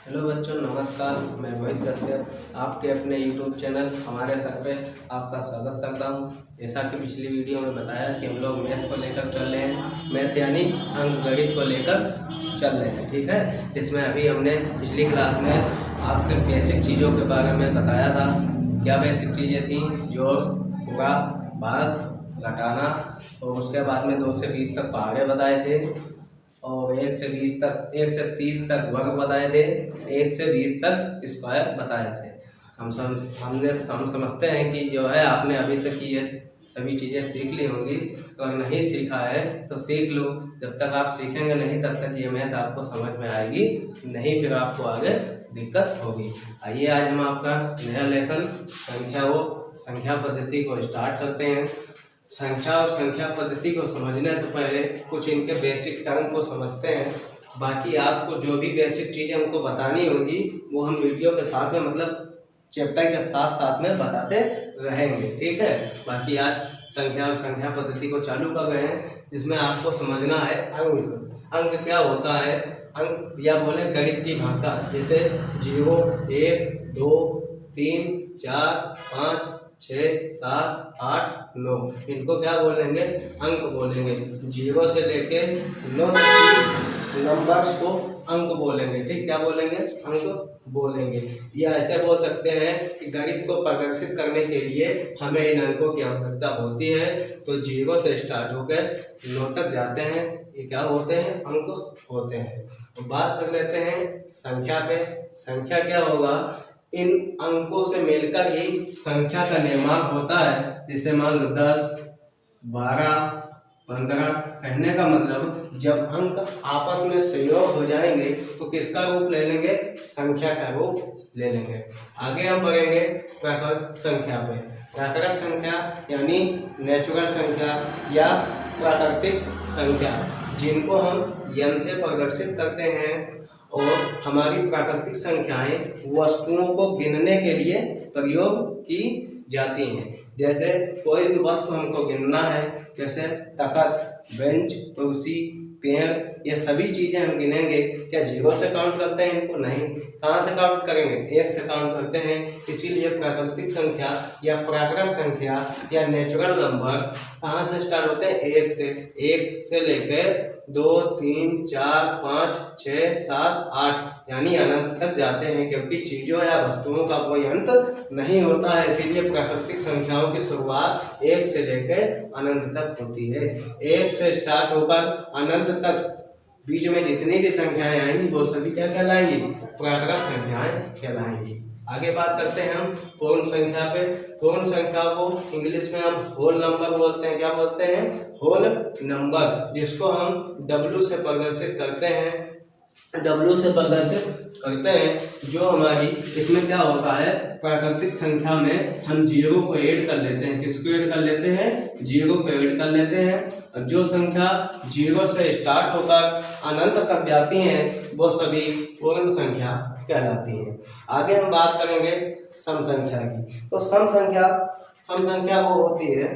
Hello बच्चों, नमस्कार। मैं रोहित कश्यप आपके अपने YouTube चैनल हमारे सर पे आपका स्वागत करता हूँ। जैसा कि पिछली वीडियो में बताया कि हम लोग मैथ को लेकर चल रहे हैं, मैथ यानी अंक गणित को लेकर चल रहे हैं। ठीक है, जिसमें अभी हमने पिछली क्लास में आपके बेसिक चीज़ों के बारे में बताया था। क्या बेसिक चीज़ें थी? जोड़, गुणा, भाग, घटाना, और उसके बाद में 2 से 20 तक पहाड़े बताए थे, और 1 से 30 तक वर्ग बताए थे, 1 से 20 तक स्क्वायर बताए थे। हम समझते हैं कि जो है आपने अभी तक ये सभी चीज़ें सीख ली होंगी। अगर नहीं सीखा है तो सीख लो। जब तक आप सीखेंगे नहीं तब तक ये मैथ आपको समझ में आएगी नहीं, फिर आपको आगे दिक्कत होगी। आइए आज हम आपका नया लेसन संख्या पद्धति को स्टार्ट करते हैं। संख्या और संख्या पद्धति को समझने से पहले कुछ इनके बेसिक टर्म को समझते हैं। बाकी आपको जो भी बेसिक चीज़ें हमको बतानी होंगी वो हम वीडियो के साथ में, मतलब चैप्टर के साथ साथ में बताते रहेंगे। ठीक है, बाकी आज संख्या और संख्या पद्धति को चालू कर रहे हैं, जिसमें आपको समझना है अंक। अंक क्या होता है? अंक या बोले गणित की भाषा, जैसे 0, 1, 2, 3, 4, 5, 6, 7, 8, 9, इनको क्या बोलेंगे? अंक बोलेंगे। 0 से लेके 9 तक नंबर्स को अंक बोलेंगे। ठीक, क्या बोलेंगे? अंक बोलेंगे। या ऐसे बोल सकते हैं कि गणित को प्रदर्शित करने के लिए हमें इन अंकों की आवश्यकता होती है। तो 0 से स्टार्ट होकर 9 तक जाते हैं, ये क्या होते हैं? अंक होते हैं। तो बात कर लेते हैं संख्या पे। संख्या क्या होगा? इन अंकों से मिलकर ही संख्या का निर्माण होता है। जैसे मान लो 10, 12, 15। कहने का मतलब जब अंक आपस में संयोग हो जाएंगे तो किसका रूप ले लेंगे? संख्या का रूप ले लेंगे। आगे हम बढ़ेंगे प्राकृतिक संख्या पे। प्राकृतिक संख्या यानी नेचुरल संख्या या प्राकृतिक संख्या, जिनको हम n से प्रदर्शित करते हैं। और हमारी प्राकृतिक संख्याएं वस्तुओं को गिनने के लिए प्रयोग की जाती हैं। जैसे कोई भी वस्तु हमको गिनना है, जैसे तख्त, बेंच, कुर्सी, पेड़, ये सभी चीज़ें हम गिनेंगे। क्या 0 से काउंट करते हैं इनको? नहीं। कहाँ से काउंट करेंगे? 1 से काउंट करते हैं। इसीलिए प्राकृतिक संख्या या प्राकृतिक संख्या या नेचुरल नंबर कहाँ से स्टार्ट होते हैं? 1 से लेकर 2, 3, 4, 5, 6, 7, 8 यानी अनंत तक जाते हैं, क्योंकि चीज़ों या वस्तुओं का कोई अंत नहीं होता है। इसीलिए प्राकृतिक संख्याओं की शुरुआत 1 से लेकर अनंत तक होती है। 1 से स्टार्ट होकर अनंत तक बीच में जितनी भी संख्याएं आएंगी वो सभी क्या कहलाएंगी? प्राकृतिक संख्याएं कहलाएंगी। आगे बात करते हैं हम पूर्ण संख्या पे। पूर्ण संख्या को इंग्लिश में हम होल नंबर बोलते हैं। क्या बोलते हैं? होल नंबर, जिसको हम W से प्रदर्शित करते हैं। W से प्रदर्शित करते हैं जो हमारी इसमें क्या होता है? प्राकृतिक संख्या में हम 0 को ऐड कर लेते हैं। किसको ऐड कर लेते हैं? 0 को ऐड कर लेते हैं। और जो संख्या 0 से स्टार्ट होकर अनंत तक जाती हैं वो सभी पूर्ण संख्या कहलाती हैं। आगे हम बात करेंगे सम संख्या की। तो सम संख्या वो होती है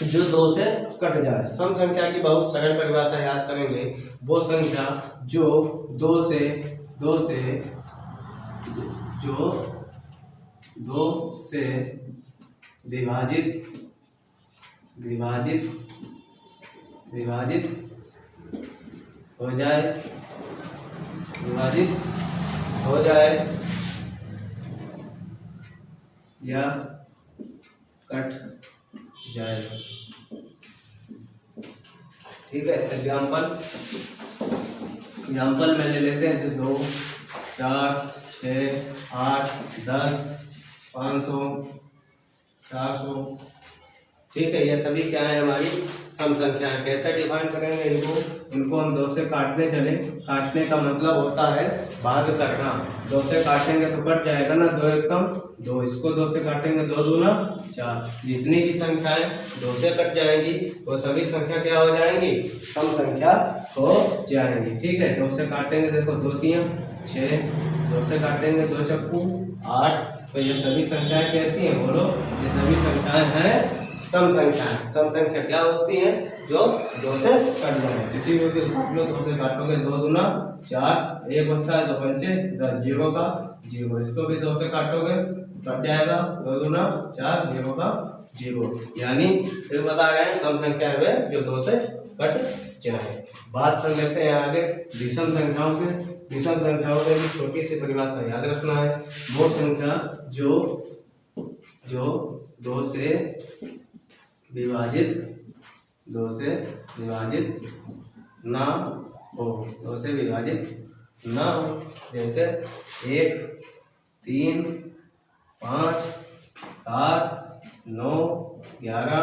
जो 2 से कट जाए। सम संख्या की बहुत सरल परिभाषा याद करेंगे। वो संख्या जो 2 से विभाजित हो जाए या कट जाए। ठीक है, एग्जाम्पल में ले लेते हैं। 2, 4, 6, 8, 10, 500, 400। ठीक है, ये सभी क्या है? हमारी सम संख्या है। कैसे डिफाइन करेंगे इनको हम 2 से काटने चले। काटने का मतलब होता है भाग करना। 2 से काटेंगे तो कट जाएगा ना, 2 एकम 2। इसको 2 से काटेंगे, 2 दूना 4। जितनी भी संख्याएं 2 से कट जाएंगी वो सभी संख्या क्या हो जाएंगी? सम संख्या हो जाएंगी। ठीक है, 2 से काटेंगे, देखो 2 3 6, 2 से काटेंगे 2 चक्कू 8। तो ये सभी संख्याएं कैसी हैं? बोलो, ये सभी संख्याएं हैं सम संख्या। सम संख्या क्या होती है? जो 2 से कट जाए। किसी भी काट लो, 2 से काटोगे 2 दूना 4, 1 बचता है 2 पंचे 10, 0 का 0। इसको भी 2 से काटोगे कट जाएगा, 2 दूना 4, 0 का 0। यानी फिर बता रहे हैं सम संख्या है जो 2 से कट जाए। बात कर लेते हैं आगे विषम संख्याओं पे। विषम संख्याओं में भी छोटी सी परिभाषा याद रखना है। वो संख्या जो 2 से विभाजित ना हो, 2 से विभाजित ना हो। जैसे 1, 3, 5, 7, 9, 11,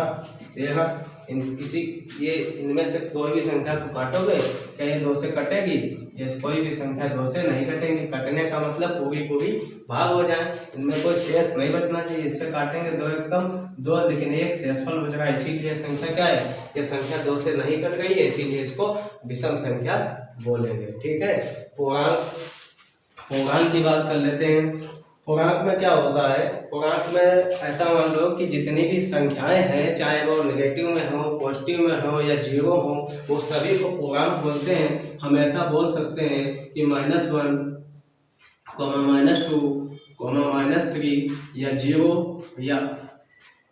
13 इनमें से कोई भी संख्या को काटोगे क्या ये 2 से कटेगी? ये कोई भी संख्या 2 से नहीं कटेंगी। कटने का मतलब पूरी भाग हो जाए, इनमें कोई शेष नहीं बचना चाहिए। इससे काटेंगे 2 1 कम 2, लेकिन एक शेषफल बच रहा है, इसीलिए संख्या क्या है? ये संख्या 2 से नहीं कट गई है, इसीलिए इसको विषम संख्या बोलेंगे। ठीक है। पूर्णांक की बात कर लेते हैं। पूर्णांक में क्या होता है? पूर्णांक में ऐसा मान लो कि जितनी भी संख्याएं हैं, चाहे वो नेगेटिव में हो, पॉजिटिव में हो या 0 हो, वो सभी को पूर्णांक बोलते हैं। हम ऐसा बोल सकते हैं कि -1, -2, -3 या 0 या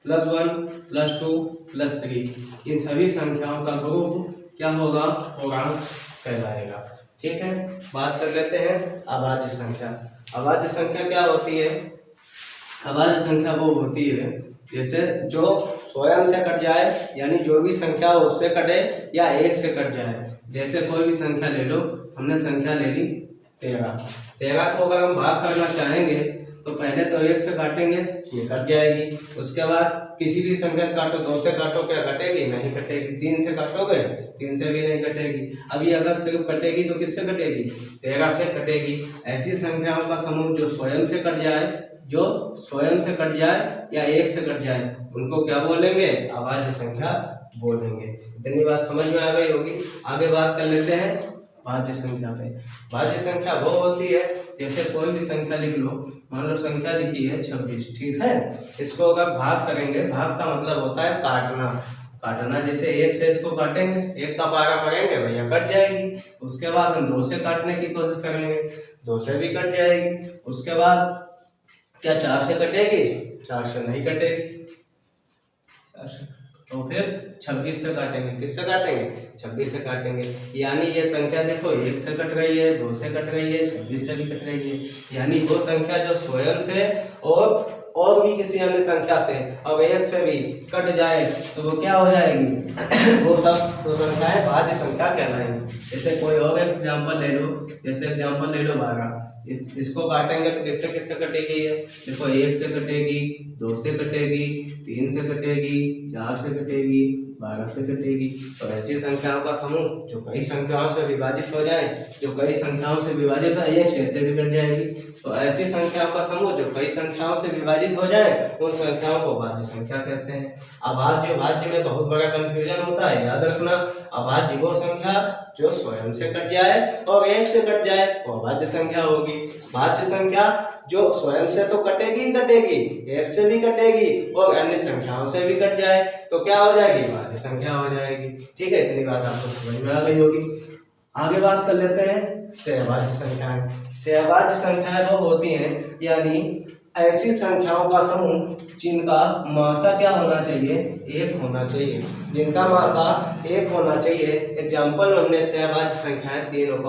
+1, +2, +3, इन सभी संख्याओं का ग्रुप क्या होगा? पूर्णांक कहलाएगा। ठीक है। बात कर लेते हैं अभाज्य संख्या। अभाज्य संख्या क्या होती है? अभाज्य संख्या वो होती है जैसे जो स्वयं से कट जाए, यानी जो भी संख्या हो उससे कटे या 1 से कट जाए। जैसे कोई भी संख्या ले लो, हमने संख्या ले ली 13 को अगर हम भाग करना चाहेंगे तो पहले तो 1 से काटेंगे, ये कट जाएगी। उसके बाद किसी भी संख्या से काटो, 2 से काटो, क्या कटेगी? नहीं कटेगी। 3 से काटोगे, 3 से भी नहीं कटेगी। अभी अगर सिर्फ कटेगी तो किससे कटेगी? 13 से कटेगी। ऐसी संख्याओं का समूह जो स्वयं से कट जाए या 1 से कट जाए, उनको क्या बोलेंगे? अभाज्य संख्या बोलेंगे। इतनी बात समझ में आ गई होगी। आगे बात कर लेते हैं भाज्य संख्या पे। भाज्य संख्या वो होती है जैसे कोई भी संख्या लिख लो, मान लो संख्या लिखी है 26, ठीक है। इसको अगर भाग करेंगे, भाग का मतलब होता है काटना। जैसे 1 से इसको काटेंगे, 1 का पारा पड़ेंगे, भैया कट जाएगी। उसके बाद हम 2 से काटने की कोशिश करेंगे, 2 से भी कट जाएगी। उसके बाद क्या 4 से कटेगी? 4 से नहीं कटेगी। तो फिर 26 से काटेंगे। किससे काटेंगे? 26 से काटेंगे। यानी ये संख्या देखो 1 से कट रही है, 2 से कट रही है, 26 से भी कट रही है। यानी वो संख्या जो स्वयं से और भी किसी अन्य संख्या से और 1 से भी कट जाए तो वो क्या हो जाएगी? वो संख्याएं भाज्य संख्या कहलाएंगी। जैसे कोई और एग्जाम्पल ले लो, 12। इसको काटेंगे तो किससे कटेगी? ये देखो 1 से कटेगी, 2 से कटेगी, 3 से कटेगी, 4 से कटेगी, 12 से कटेगी। तो ऐसी संख्याओं का समूह जो कई संख्याओं से विभाजित हो जाए, जो कई संख्याओं से विभाजित है, ये 6 से भी कट जाएगी। तो ऐसी संख्याओं का समूह जो कई संख्याओं से विभाजित हो जाए, उन संख्याओं को भाज्य संख्या कहते हैं। अभाज्य भाज्य में बहुत बड़ा कंफ्यूजन होता है, याद रखना। अभाज्य वो संख्या जो स्वयं से कट जाए और 1 से कट जाए, वो अभाज्य संख्या होगी। भाज्य संख्या जो स्वयं से तो कटेगी, 1 से भी कटेगी और अन्य संख्याओं से भी कट जाए तो क्या हो जाएगी? भाज्य संख्या हो जाएगी। ठीक है। इतनी बात आपको समझ में आ गई होगी। आगे बात कर लेते हैं सहभाज्य संख्याएं। सहभाज्य संख्याएं वो होती हैं यानी ऐसी संख्याओं का समूह जिनका मासा क्या होना चाहिए? 1 होना चाहिए। जिनका मासा 1 होना चाहिए। एग्जाम्पल में हमने सहभाज्य संख्याएं 3 और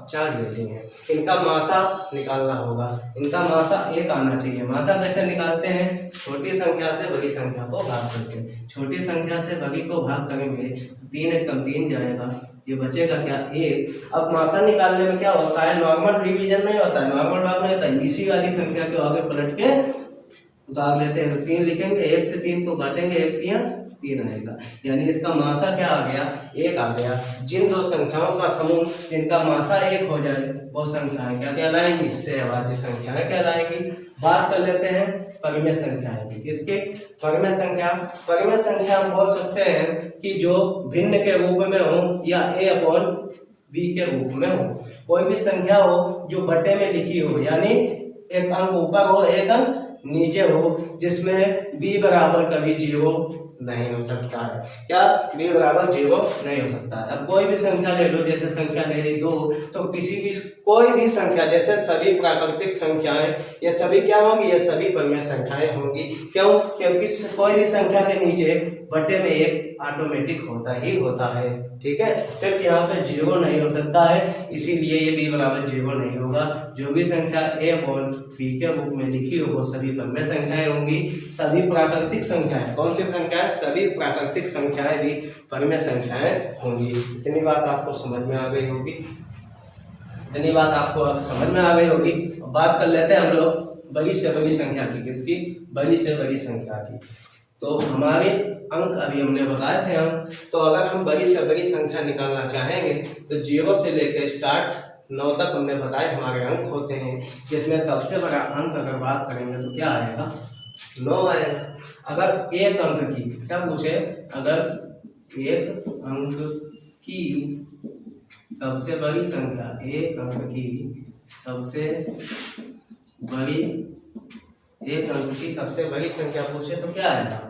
4 ले ली हैं। इनका मासा निकालना होगा। इनका मासा 1 आना चाहिए। मासा कैसे निकालते हैं? छोटी संख्या से बड़ी संख्या को भाग करके। छोटी संख्या से बड़ी को भाग करेंगे तो 3 एक कम 3 जाएगा, ये बचेगा क्या? 1। अब मासा निकालने में क्या होता है? नॉर्मल डिवीजन नहीं होता है, नॉर्मल भाग नहीं होता है। इसी वाली संख्या को आगे पलट के उतार लेते हैं तो 3 लिखेंगे, 1 से 3 को काटेंगे, 1 3 आएगा। यानी इसका मासा क्या आ गया? 1 आ गया। जिन दो संख्याओं का समूह जिनका मासा 1 हो जाए वो संख्याएं क्या कहलाएंगी? सहभाज्य संख्याएं कहलाएंगी। बात कर लेते हैं परिमेय संख्याएं की। किसकी? परिमेय संख्या हम बोल सकते हैं कि जो भिन्न के रूप में हो या a/b के रूप में हो। कोई भी संख्या हो जो बटे में लिखी हो, यानी एक अंक ऊपर हो, एक अंक नीचे हो, जिसमें b बराबर कभी 0, नहीं हो सकता है। क्या b बराबर 0 नहीं हो सकता है। अब कोई भी संख्या ले लो, जैसे संख्या ले ली 2, तो कोई भी संख्या, जैसे सभी प्राकृतिक संख्याएं, ये सभी क्या होंगी, ये सभी परिमेय संख्याएं होंगी। क्यों? क्योंकि कोई भी संख्या के नीचे बटे में 1 ऑटोमेटिक होता ही होता है। ठीक है, सिर्फ यहाँ पे 0 नहीं हो सकता है, इसीलिए ये b बराबर 0 नहीं होगा। जो भी संख्या a और b के रूप में लिखी हो वो सभी परिमेय संख्याएं होंगी। सभी प्राकृतिक संख्याएं, कौन सी संख्याएं? सभी प्राकृतिक संख्याएं भी परिमेय संख्याएं होंगी। इतनी बात आपको समझ में आ गई होगी। इतनी बात आपको अब समझ में आ गई होगी। बात कर लेते हैं हम लोग बड़ी से बड़ी संख्या की। किसकी? बड़ी से बड़ी संख्या की। तो हमारे अंक अभी हमने बताए थे अंक। तो अगर हम बड़ी से बड़ी संख्या निकालना चाहेंगे तो 0 से लेकर स्टार्ट 9 तक हमने बताए हमारे अंक होते हैं, जिसमें सबसे बड़ा अंक अगर बात करेंगे तो क्या आएगा? 9 आएगा। अगर एक अंक की, क्या पूछे? अगर एक अंक की सबसे बड़ी संख्या, एक अंक की सबसे बड़ी, एक अंक की सबसे बड़ी संख्या पूछे तो क्या आएगा?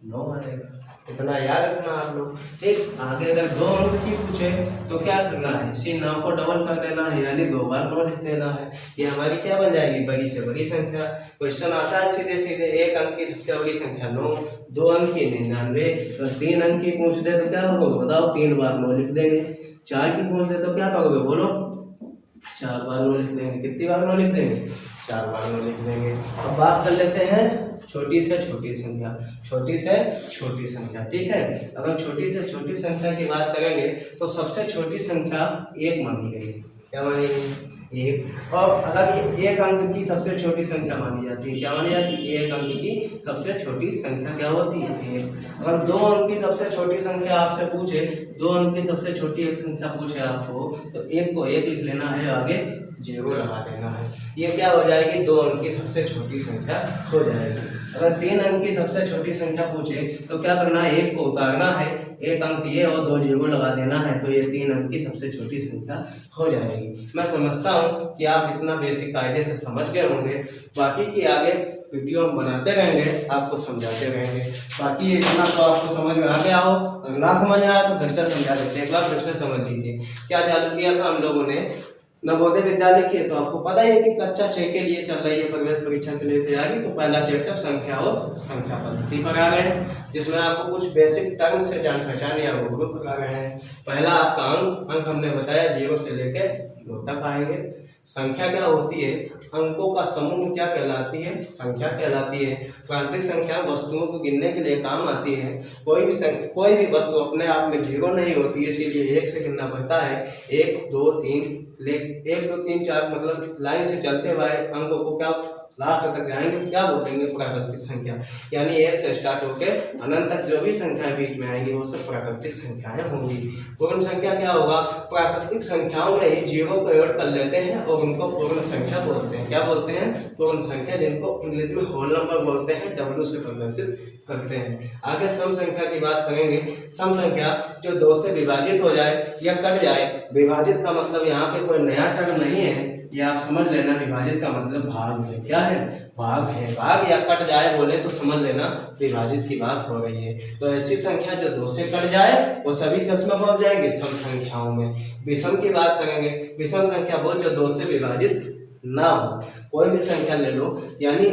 9 आएगा। इतना याद रखना आप लोग। ठीक, आगे अगर 2 अंक की पूछे तो क्या करना है? इसी 9 को डबल कर देना है, यानी 2 बार 9 लिख देना है। ये हमारी क्या बन जाएगी? बड़ी से बड़ी संख्या। क्वेश्चन आता है सीधे सीधे, एक अंक की सबसे बड़ी संख्या 9, 2 अंक की 99, तो 3 अंक की पूछ दे तो क्या करोगे? बताओ, 3 बार 9 लिख देंगे। 4 की पूछ दे तो क्या करोगे? बोलो, 4 बार 9 लिख देंगे। कितनी बार 9 लिख देंगे? 4 बार 9 लिख देंगे। अब बात कर लेते हैं छोटी से छोटी संख्या, छोटी से छोटी संख्या। ठीक है, अगर छोटी से छोटी संख्या की बात करेंगे तो सबसे छोटी संख्या 1 मानी गई है। क्या मानी गई? 1। और अगर एक अंक की सबसे छोटी संख्या मानी जाती है, क्या मानी जाती है? एक अंक की सबसे छोटी संख्या क्या होती है? 1। अगर 2 अंक की सबसे छोटी संख्या आपसे पूछे, 2 अंक की सबसे छोटी एक संख्या पूछे आपको, तो 1 को 1 लिख लेना है, आगे 0 लगा देना है। ये क्या हो जाएगी? 2 अंक की सबसे छोटी संख्या हो जाएगी। अगर 3 अंक की सबसे छोटी संख्या पूछे तो क्या करना है? 1 को उतारना है, 1 अंक ये और 2 0 लगा देना है, तो ये 3 अंक की सबसे छोटी संख्या हो जाएगी। मैं समझता हूँ कि आप इतना बेसिक कायदे से समझ गए होंगे। बाकी की आगे वीडियो हम बनाते रहेंगे, आपको समझाते रहेंगे। बाकी इतना तो आपको समझ में आ गया हो। अगर ना समझ आया तो फिर से समझा देते हैं, एक बार फिर से समझ लीजिए। क्या चालू किया था हम लोगों ने? नवोदय विद्यालय की। तो आपको पता है कि कक्षा 6 के लिए चल रही है प्रवेश परीक्षा के लिए तैयारी। तो पहला चैप्टर संख्या और संख्या पद्धति पर आ गए हैं, जिसमें आपको कुछ बेसिक टर्म से जान पहचान या रूप पर आ गए हैं। पहला आपका अंक हमने बताया 0 से लेकर 9 तक आएंगे। संख्या क्या होती है? अंकों का समूह क्या कहलाती है? संख्या कहलाती है। प्राकृतिक संख्या वस्तुओं को गिनने के लिए काम आती है। कोई भी वस्तु अपने आप में 0 नहीं होती है, इसीलिए 1 से गिनना पड़ता है। 1 2 3 1 2 3 4 मतलब लाइन से चलते हुए अंकों को क्या लास्ट तक जाएंगे तो क्या बोलेंगे? प्राकृतिक संख्या। यानी 1 से स्टार्ट होकर अनंत तक जो भी संख्याएं बीच में आएंगी वो सब प्राकृतिक संख्याएं होंगी। पूर्ण संख्या क्या होगा? प्राकृतिक संख्याओं में ही 0 को ऐड कर लेते हैं और उनको पूर्ण संख्या बोलते हैं। क्या बोलते हैं? पूर्ण संख्या, जिनको इंग्लिश में होल नंबर बोलते हैं, W से प्रदर्शित करते हैं। आगे सम संख्या की बात करेंगे। सम संख्या जो 2 से विभाजित हो जाए या कट जाए। विभाजित का मतलब यहाँ पे कोई नया टर्म नहीं है, ये आप समझ लेना। विभाजित का मतलब भाग है। क्या है? भाग है। भाग या कट जाए बोले तो समझ लेना विभाजित की बात हो रही है। तो ऐसी संख्या जो 2 से कट जाए वो सभी किस में पहुंच जाएंगे? सम संख्याओं में। विषम की बात करेंगे। विषम संख्या वो जो 2 से विभाजित ना हो। कोई भी संख्या ले लो, यानी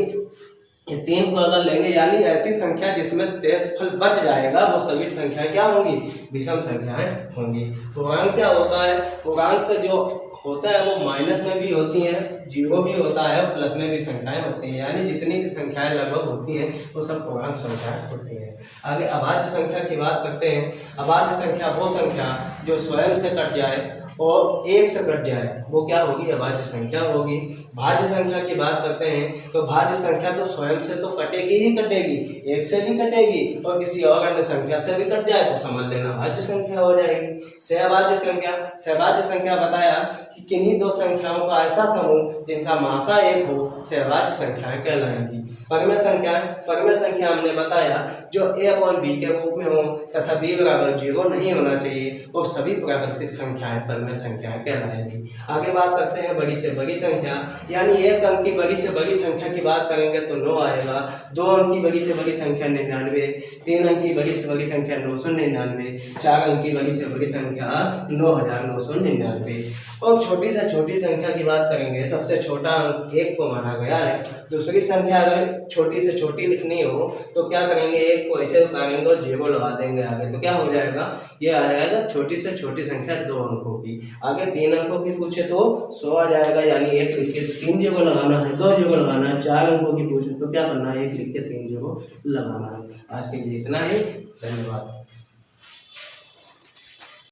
3 को अगर लेंगे, यानी ऐसी संख्या जिसमें शेष फल बच जाएगा वो सभी संख्याएं क्या होंगी? विषम संख्याएं होंगी। पूर्णांक क्या होता है? पूर्णांक जो होता है वो माइनस में भी होती हैं, 0 भी होता है, प्लस में भी संख्याएं होती हैं। यानी जितनी भी संख्याएं लगभग होती हैं वो सब पूर्णांक संख्याएं होती हैं। आगे अभाज्य संख्या की बात करते हैं। अभाज्य संख्या वो संख्या जो स्वयं से कट जाए और 1 से कट जाए, वो क्या होगी? अभाज्य संख्या होगी। भाज्य संख्या की बात करते हैं तो भाज्य संख्या तो स्वयं से तो कटेगी ही कटेगी, 1 से भी कटेगी और किसी और अन्य संख्या से भी कट जाए तो समझ लेना भाज्य संख्या हो जाएगी। सहभाज्य संख्या। सहभाज्य संख्या बताया कि किन्हीं 2 संख्याओं का ऐसा समूह जिनका मासा 1 हो सहभाज्य संख्याएं कहलाएंगी। परिमेय संख्या। परिमेय संख्या हमने बताया जो a/b के रूप में हो तथा b बराबर 0 नहीं होना चाहिए और सभी प्राकृतिक संख्याएं परिमेय में संख्याएं कहलाएगी। आगे बात करते हैं बड़ी से बड़ी संख्या, यानी 1 अंक की बड़ी से बड़ी संख्या की बात करेंगे तो 9 आएगा। 2 अंक की बड़ी से बड़ी संख्या 99, 3 अंक की बड़ी से बड़ी संख्या 999, 4 अंक की बड़ी से बड़ी संख्या 9999। और छोटी से छोटी संख्या की बात करेंगे, सबसे छोटा अंक 1 को माना गया है। दूसरी संख्या अगर छोटी से छोटी लिखनी हो तो क्या करेंगे, 1 को ऐसे उतारेंगे और 0 लगा देंगे आगे, तो क्या हो जाएगा, ये आ जाएगा छोटी से छोटी संख्या 2 अंकों की। आगे 3 अंकों की पूछे तो 100 आ जाएगा, यानी 1 लिख के 3 जगह लगाना है, 2 जगह लगाना है। 4 अंकों की पूछे तो क्या करना है, 1 लिख के 3 जगह लगाना है। आज के लिए इतना ही, धन्यवाद।